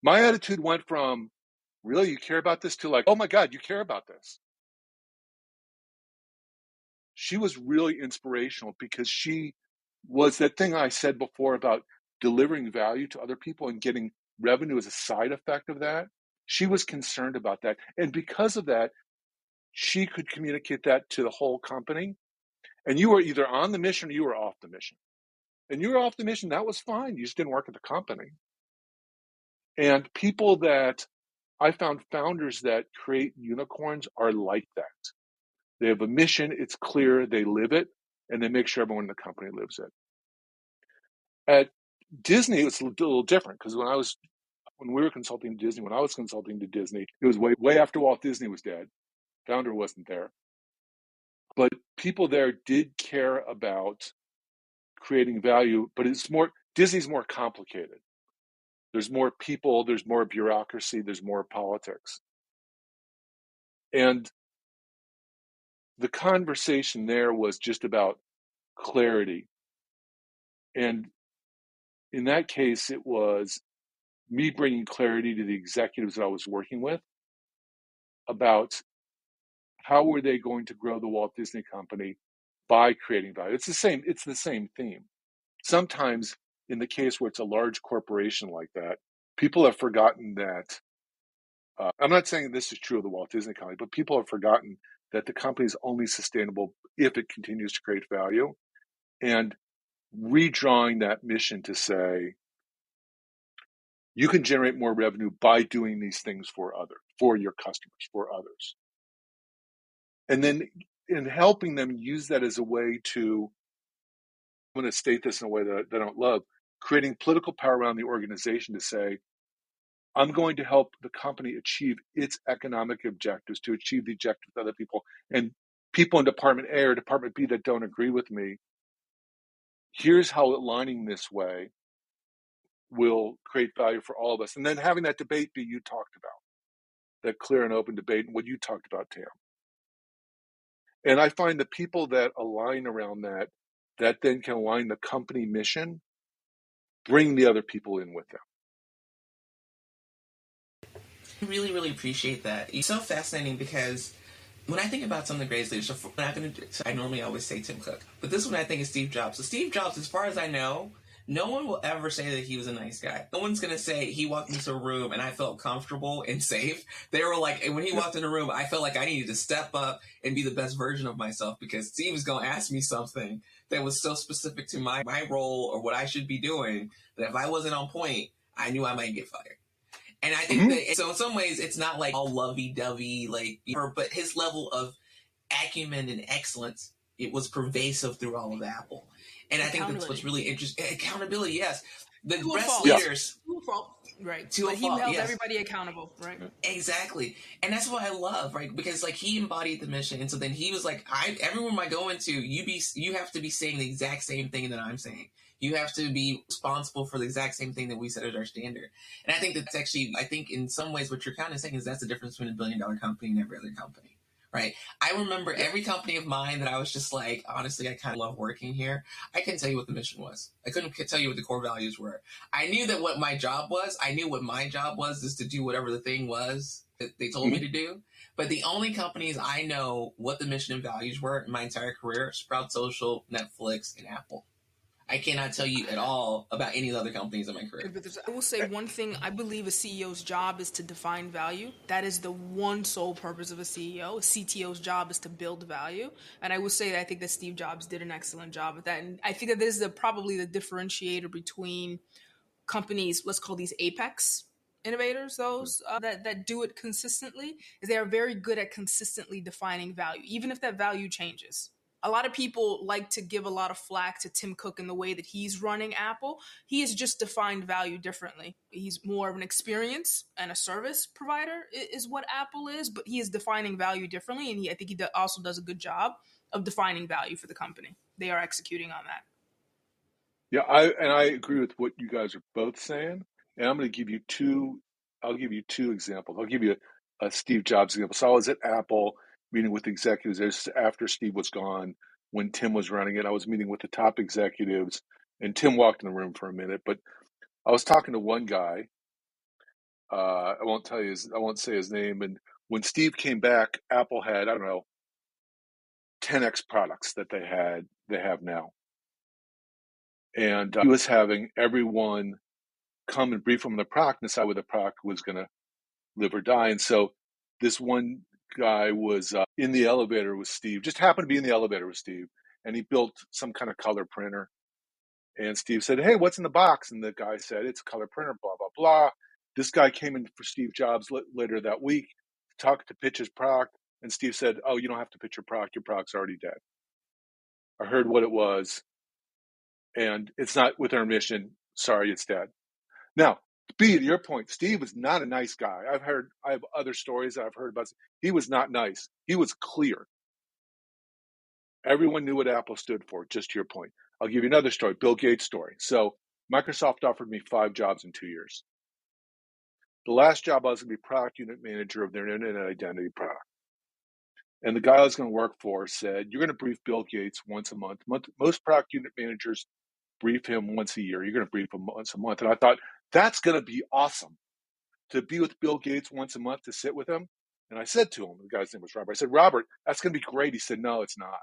My attitude went from, really, you care about this, to like, oh my God, you care about this. She was really inspirational because she was that thing I said before about delivering value to other people and getting revenue as a side effect of that. She was concerned about that. And because of that, she could communicate that to the whole company. And you were either on the mission or you were off the mission. And you were off the mission, that was fine. You just didn't work at the company. And people that I found founders that create unicorns are like that. They have a mission, it's clear, they live it, and they make sure everyone in the company lives it. At Disney, it's a little different because when we were consulting to Disney, when I was consulting to Disney, it was way after Walt Disney was dead. Founder wasn't there. But people there did care about creating value, but Disney's more complicated. There's more people, there's more bureaucracy, there's more politics. And the conversation there was just about clarity. And in that case, it was me bringing clarity to the executives that I was working with about how were they going to grow the Walt Disney Company by creating value. It's the same theme. Sometimes in the case where it's a large corporation like that, people have forgotten that, I'm not saying this is true of the Walt Disney Company, but people have forgotten that the company is only sustainable if it continues to create value, and redrawing that mission to say, you can generate more revenue by doing these things for your customers, for others. And then in helping them use that as a way to, I'm going to state this in a way that I don't love, creating political power around the organization to say, I'm going to help the company achieve its economic objectives, to achieve the objectives of other people. And people in Department A or Department B that don't agree with me, here's how aligning this way will create value for all of us. And then having that debate be you talked about, that clear and open debate, and what you talked about, Tam. And I find the people that align around that then can align the company mission, bring the other people in with them. I really, really appreciate that. It's so fascinating because when I think about some of the greatest leaders, I normally always say Tim Cook, but this one I think is Steve Jobs. So Steve Jobs, as far as I know, no one will ever say that he was a nice guy. No one's going to say he walked into a room and I felt comfortable and safe. They were like, when he walked in the room, I felt like I needed to step up and be the best version of myself because Steve was going to ask me something that was so specific to my role or what I should be doing that if I wasn't on point, I knew I might get fired. And I think that, so in some ways, it's not like all lovey-dovey, but his level of acumen and excellence, it was pervasive through all of Apple. And I think that's what's really interesting. Accountability, yes. The best leaders. Right. But he held everybody accountable, right? Exactly. And that's what I love, right? Because he embodied the mission. And so then he was like, everyone I go into, you have to be saying the exact same thing that I'm saying. You have to be responsible for the exact same thing that we set as our standard. And I think that's actually, in some ways what you're kind of saying is that's the difference between a billion-dollar company and every other company. Right. I remember every company of mine that I was just like, honestly, I kind of love working here. I couldn't tell you what the mission was. I couldn't tell you what the core values were. I knew that what my job was. I knew what my job was is to do whatever the thing was that they told me to do. But the only companies I know what the mission and values were in my entire career, Sprout Social, Netflix, and Apple. I cannot tell you at all about any of the other companies in my career. I will say one thing. I believe a CEO's job is to define value. That is the one sole purpose of a CEO. A CTO's job is to build value. And I will say that I think that Steve Jobs did an excellent job at that. And I think that this is probably the differentiator between companies, let's call these apex innovators, those that do it consistently, is they are very good at consistently defining value, even if that value changes. A lot of people like to give a lot of flack to Tim Cook in the way that he's running Apple. He has just defined value differently. He's more of an experience and a service provider is what Apple is, but he is defining value differently, and I think he also does a good job of defining value for the company. They are executing on that. Yeah, I agree with what you guys are both saying, and I'm going to give you two. I'll give you two examples. I'll give you a Steve Jobs example. So I was at Apple meeting with executives. This is after Steve was gone, when Tim was running it. I was meeting with the top executives, and Tim walked in the room for a minute. But I was talking to one guy. I won't say his name. And when Steve came back, Apple had, I don't know, 10x products that they have now. And he was having everyone come and brief him on the product and decide whether the product was going to live or die. And so this one guy was in the elevator with Steve, just happened to be in the elevator with Steve, and he built some kind of color printer. And Steve said, "Hey, what's in the box?" And the guy said, "It's a color printer, blah, blah, blah." This guy came in for Steve Jobs later that week, talked to pitch his product, and Steve said, "Oh, you don't have to pitch your product. Your product's already dead. I heard what it was, and it's not with our mission. Sorry, it's dead." Now, B, to your point, Steve was not a nice guy. I have other stories that I've heard about. He was not nice. He was clear. Everyone knew what Apple stood for, just to your point. I'll give you another story, Bill Gates' story. So Microsoft offered me 5 jobs in 2 years. The last job, I was going to be product unit manager of their internet identity product. And the guy I was going to work for said, "You're going to brief Bill Gates once a month. Most product unit managers brief him once a year. You're going to brief him once a month." And I thought, that's going to be awesome, to be with Bill Gates once a month, to sit with him. And I said to him, the guy's name was Robert, I said, "Robert, that's going to be great." He said, "No, it's not."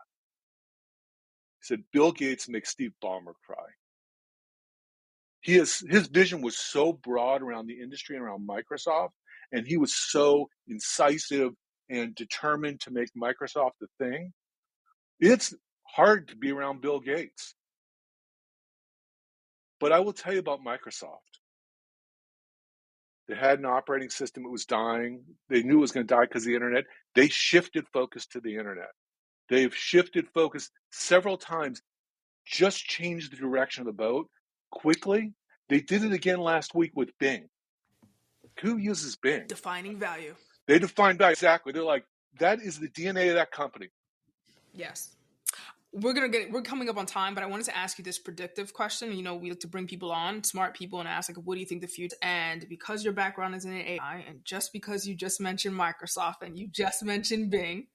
He said, "Bill Gates makes Steve Ballmer cry." His vision was so broad around the industry and around Microsoft, and he was so incisive and determined to make Microsoft the thing. It's hard to be around Bill Gates. But I will tell you about Microsoft. They had an operating system. It was dying. They knew it was going to die because of the internet. They shifted focus to the internet. They've shifted focus several times, just changed the direction of the boat quickly. They did it again last week with Bing. Who uses Bing? Defining value. They define value. Exactly. They're like, that is the DNA of that company. Yes. We're coming up on time, but I wanted to ask you this predictive question. You know, we like to bring people on, smart people, and ask, like, what do you think the future? And because your background is in AI, and just because you just mentioned Microsoft and you just mentioned Bing,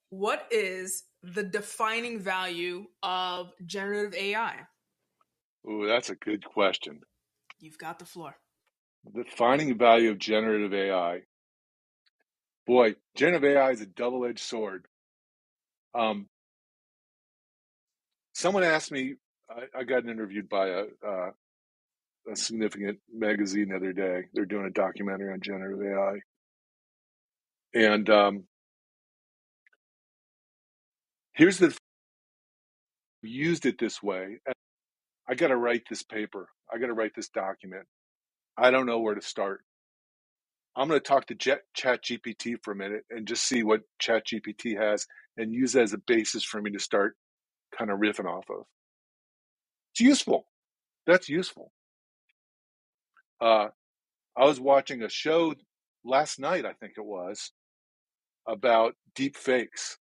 what is the defining value of generative AI? Ooh, that's a good question. You've got the floor. The defining value of generative AI. Boy, generative AI is a double-edged sword. Someone asked me, I got interviewed by a significant magazine the other day. They're doing a documentary on generative AI. And here's the used it this way. I got to write this paper. I got to write this document. I don't know where to start. I'm going to talk to ChatGPT for a minute and just see what ChatGPT has and use that as a basis for me to start kind of riffing off of. It's useful. That's useful. I was watching a show last night, I think it was, about deep fakes,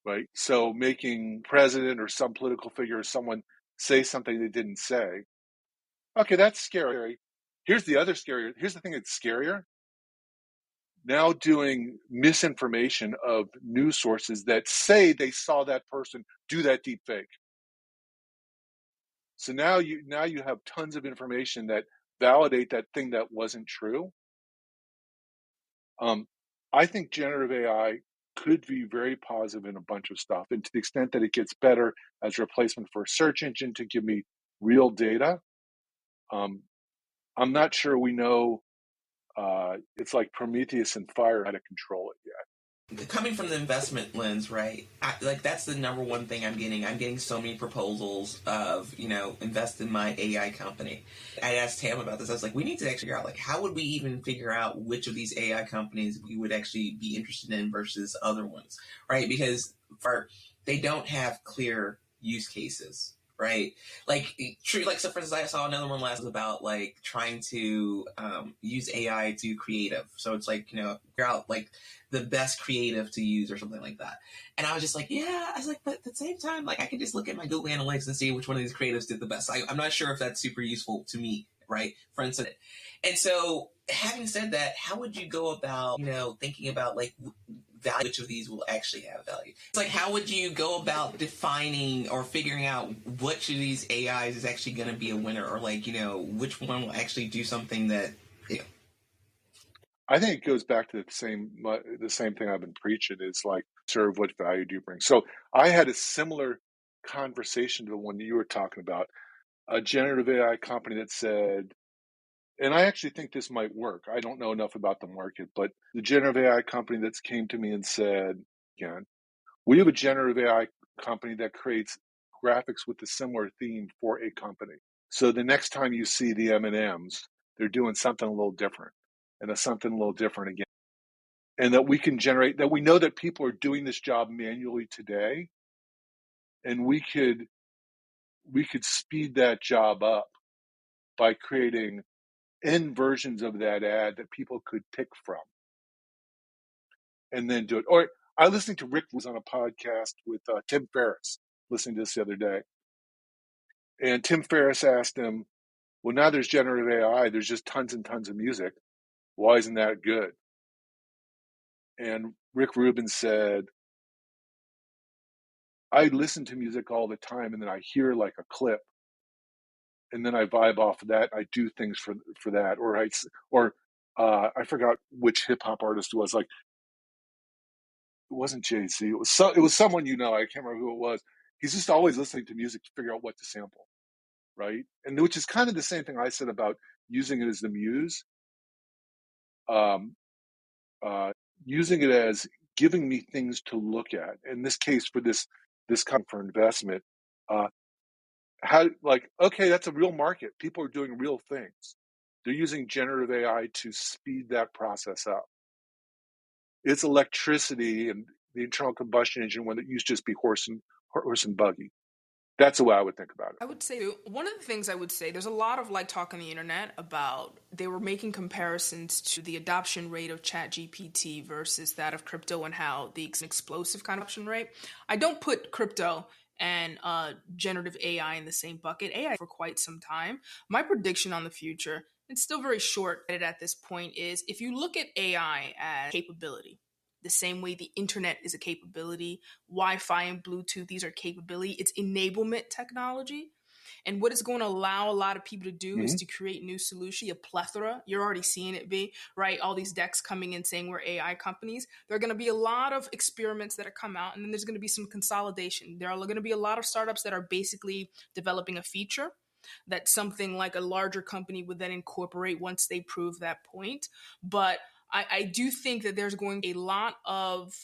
right? So making president or some political figure or someone say something they didn't say. Okay, that's scary. Here's the thing that's scarier. Now doing misinformation of news sources that say they saw that person do that deep fake. So now you have tons of information that validate that thing that wasn't true. I think generative AI could be very positive in a bunch of stuff. And to the extent that it gets better as a replacement for a search engine to give me real data, I'm not sure we know. It's like Prometheus and fire, how to control it yet. Coming from the investment lens, right? Like that's the number one thing I'm getting. I'm getting so many proposals of, invest in my AI company. I asked Tam about this. I was like, we need to actually figure out, like, how would we even figure out which of these AI companies we would actually be interested in versus other ones, right? Because they don't have clear use cases, right? Like, true. Like, so for instance, I saw another one last about like trying to use AI to creative. So it's like, figure out like the best creative to use or something like that. And I was just like, yeah, I was like, but at the same time, like I can just look at my Google Analytics and see which one of these creatives did the best. I'm not sure if that's super useful to me, right? For instance. And so having said that, how would you go about, thinking about like value, which of these will actually have value? It's like, how would you go about defining or figuring out which of thing AIs is actually going to be a winner, or like, which one will actually do something that, I think it goes back to the same thing I've been preaching is like, serve, what value do you bring? So I had a similar conversation to the one you were talking about, a generative AI company that said, and I actually think this might work. I don't know enough about the market, but the generative AI company that came to me and said, again, we have a generative AI company that creates graphics with a similar theme for a company. So the next time you see the M&Ms, they're doing something a little different, and something a little different again. And that we can generate, that we know that people are doing this job manually today, and we could speed that job up by creating N versions of that ad that people could pick from and then do it. Or I listened to Rick was on a podcast with Tim Ferriss, listening to this the other day. And Tim Ferriss asked him, well, now there's generative AI, there's just tons and tons of music. Why isn't that good? And Rick Rubin said, I listen to music all the time, and then I hear like a clip, and then I vibe off of that. I do things for that, or I forgot which hip hop artist it was. Like, it wasn't Jay-Z. It was someone I can't remember who it was. He's just always listening to music to figure out what to sample, right? And which is kind of the same thing I said about using it as the muse, um, using it as giving me things to look at. In this case, for this kind for investment, how, like, okay, that's a real market. People are doing real things. They're using generative AI to speed that process up. It's electricity and the internal combustion engine when it used to just be horse and buggy. That's the way I would think about it. I would say one of the things I would say, there's a lot of like talk on the internet about, they were making comparisons to the adoption rate of ChatGPT versus that of crypto and how the explosive kind of adoption rate. I don't put crypto and generative AI in the same bucket. AI for quite some time. My prediction on the future, it's still very short at this point, is if you look at AI as capability, the same way the internet is a capability, Wi-Fi and Bluetooth, these are capability, it's enablement technology. And what it's going to allow a lot of people to do is to create new solutions, a plethora. You're already seeing it be, right? All these decks coming in saying we're AI companies. There are going to be a lot of experiments that are come out, and then there's going to be some consolidation. There are going to be a lot of startups that are basically developing a feature that something like a larger company would then incorporate once they prove that point. But I do think that there's going to be a lot of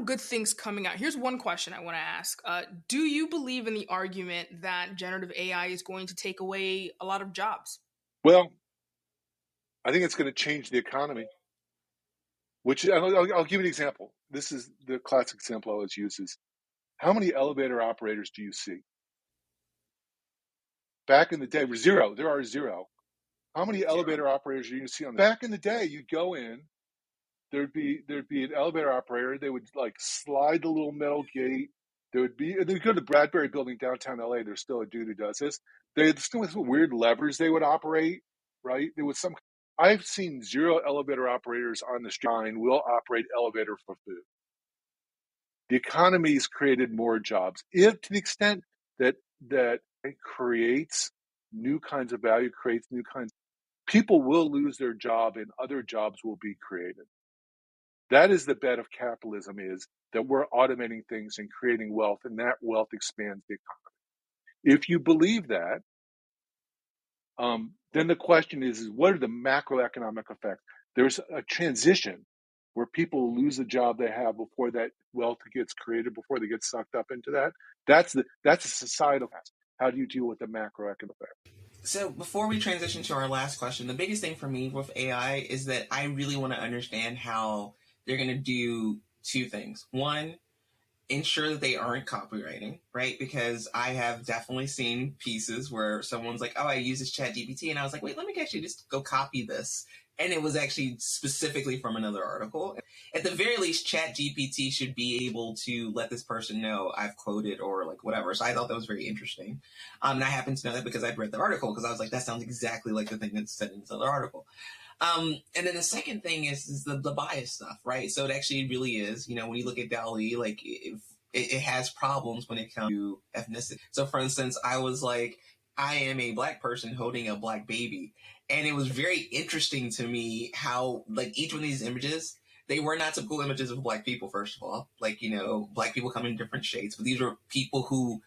good things coming out. Here's one question I want to ask. Do you believe in the argument that generative AI is going to take away a lot of jobs? Well, I think it's going to change the economy, which I'll give you an example. This is the classic example I always use is, how many elevator operators do you see? Back in the day, zero. There are zero. How many elevator operators do you see on the back in the day? You'd go in, there'd be an elevator operator. They would like slide the little metal gate. They'd go to the Bradbury Building downtown LA. There's still a dude who does this. They still have some weird levers they would operate, right? I've seen zero elevator operators on the street will operate elevator for food. The economy's created more jobs. If to the extent that it creates new kinds of value, creates new kinds, people will lose their job and other jobs will be created. That is the bet of capitalism, is that we're automating things and creating wealth, and that wealth expands the economy. If you believe that, then the question is what are the macroeconomic effects? There's a transition where people lose the job they have before that wealth gets created, before they get sucked up into that. That's a societal aspect. How do you deal with the macroeconomic effect? So before we transition to our last question, the biggest thing for me with AI is that I really want to understand how they're going to do two things. One, ensure that they aren't copywriting, right? Because I have definitely seen pieces where someone's like, oh, I use this chat GPT. And I was like, wait, let me actually just go copy this. And it was actually specifically from another article. At the very least, chat GPT should be able to let this person know I've quoted or like whatever. So I thought that was very interesting. And I happen to know that because I'd read the article, because I was like, that sounds exactly like the thing that's said in this other article. And then the second thing is the bias stuff, right? So it actually really is, when you look at DALL-E, like it has problems when it comes to ethnicity. So for instance, I was like, I am a black person holding a black baby. And it was very interesting to me how like each one of these images, they were not typical images of black people, first of all. Like, black people come in different shades, but these were people who,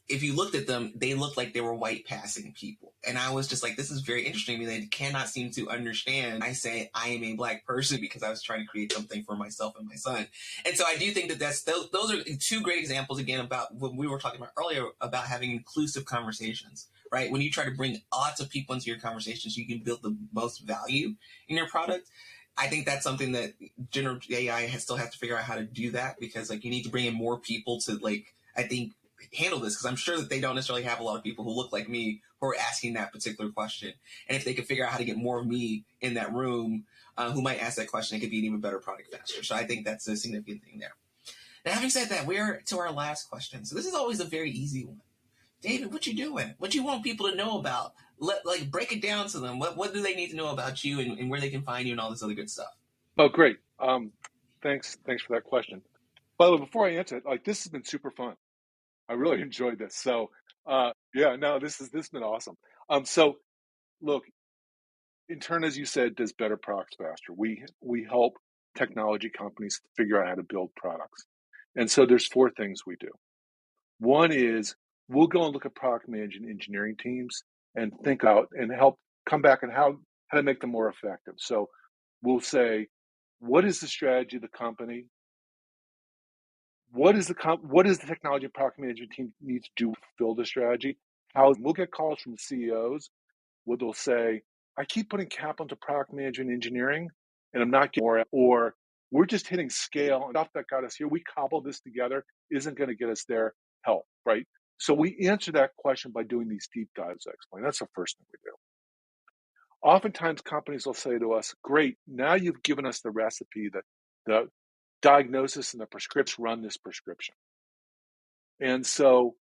if you looked at them, they looked like they were white passing people. And I was just like, this is very interesting to me. They cannot seem to understand. I say I am a black person because I was trying to create something for myself and my son. And so I do think that those are two great examples, again, about what we were talking about earlier about having inclusive conversations, right? When you try to bring lots of people into your conversations, you can build the most value in your product. I think that's something that generative AI still have to figure out how to do that, because like you need to bring in more people to I think, handle this, because I'm sure that they don't necessarily have a lot of people who look like me who are asking that particular question. And if they could figure out how to get more of me in that room who might ask that question, it could be an even better product faster. So I think that's a significant thing there. Now, having said that, we're to our last question. So this is always a very easy one. David, what you doing? What you want people to know about? Break it down to them. What do they need to know about you and where they can find you and all this other good stuff? Oh, great. Thanks for that question. By the way, before I answer it, this has been super fun. I really enjoyed this. So, this has been awesome. So look, in turn, as you said, does better products faster. We help technology companies figure out how to build products. And so there's 4 things we do. One is we'll go and look at product management engineering teams and think out and help come back on how to make them more effective. So we'll say, what is the strategy of the company? What is the technology product management team need to do to fulfill the strategy? We'll get calls from CEOs where they'll say, I keep putting capital into product management engineering and I'm not getting more, or we're just hitting scale and stuff that got us here. We cobbled this together, isn't going to get us there. Help, right? So we answer that question by doing these deep dives I explained. That's the first thing we do. Oftentimes companies will say to us, great, now you've given us the recipe, the diagnosis and the prescription, run this prescription. And so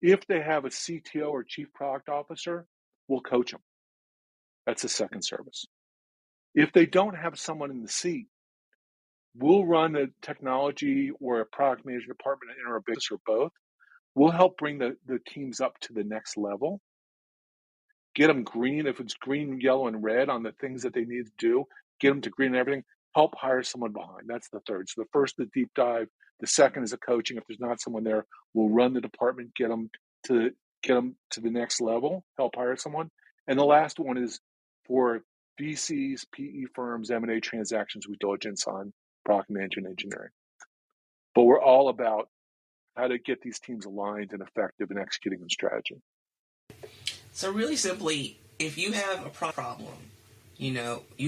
if they have a CTO or chief product officer, we'll coach them. That's the second service. If they don't have someone in the seat, we'll run a technology or a product management department in our business or both. We'll help bring the teams up to the next level. Get them green, if it's green, yellow, and red on the things that they need to do, get them to green and everything. Help hire someone behind. That's the third. So the first, the deep dive. The second is the coaching. If there's not someone there, we'll run the department, get them to the next level, help hire someone. And the last one is for VCs, PE firms, M&A transactions, we diligence on product management engineering. But we're all about how to get these teams aligned and effective in executing the strategy. So really simply, if you have a problem, you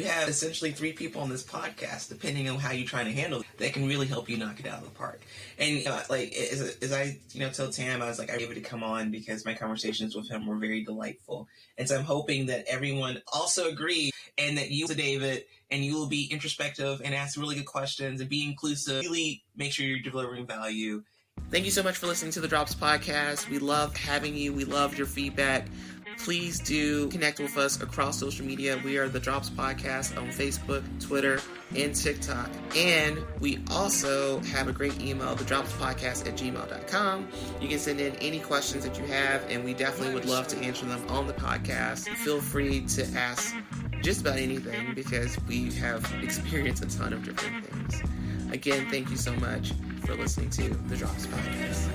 have essentially 3 people on this podcast, depending on how you're trying to handle it, that can really help you knock it out of the park. And as I told Tam, I was like, I was able to come on because my conversations with him were very delightful. And so I'm hoping that everyone also agrees and that you, David, and you will be introspective and ask really good questions and be inclusive, really make sure you're delivering value. Thank you so much for listening to the Drops Podcast. We love having you. We love your feedback. Please do connect with us across social media. We are the Drops Podcast on Facebook, Twitter, and TikTok. And we also have a great email, thedropspodcast@gmail.com. You can send in any questions that you have, and we definitely would love to answer them on the podcast. Feel free to ask just about anything because we have experienced a ton of different things. Again, thank you so much for listening to the Drops Podcast.